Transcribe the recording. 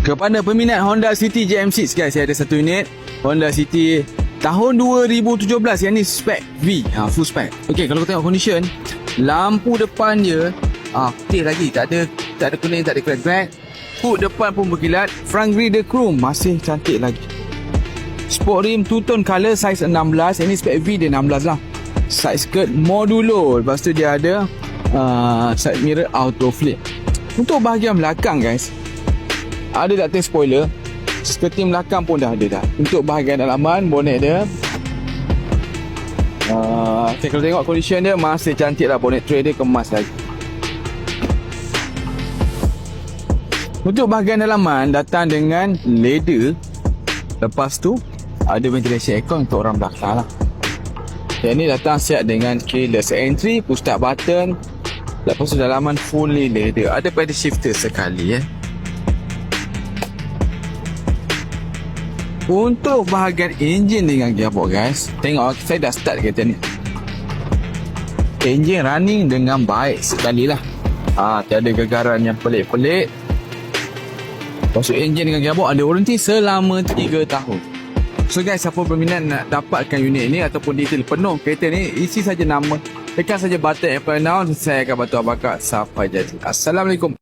Kepada peminat Honda City JM6 guys, saya ada satu unit Honda City tahun 2017 yang ni spec V, full spec. Okey, kalau kita tengok condition, lampu depan dia putih lagi, tak ada kuning, tak ada crack. Hood depan pun berkilat, front grill dia chrome, masih cantik lagi. Sport rim two tone color size 16, yang ni spec V dia 16 lah. Side skirt modulo, lepas tu dia ada side mirror auto flip. Untuk bahagian belakang guys, ada ducting spoiler, skirting belakang pun dah ada dah. Untuk bahagian dalaman, bonet dia kalau tengok condition dia masih cantik lah. Bonet tray dia kemas lagi. Untuk bahagian dalaman datang dengan leather. Lepas tu ada ventilation aircon untuk orang belakang lah. Yang ni datang siap dengan keyless entry, push start button. Lepas tu dalaman fully leather. Ada pedal shifter sekali Untuk bahagian enjin dengan gearbox guys, tengok saya dah start kereta ni. Enjin running dengan baik sekali lah. Tiada gegaran yang pelik-pelik. Lepas tu enjin dengan gearbox ada warranty selama 3 tahun. So guys, siapa berminat nak dapatkan unit ni ataupun detail penuh kereta ni, isi saja nama, tekan saja button Apple Now, saya akan bantu abang sampai jadi. Assalamualaikum.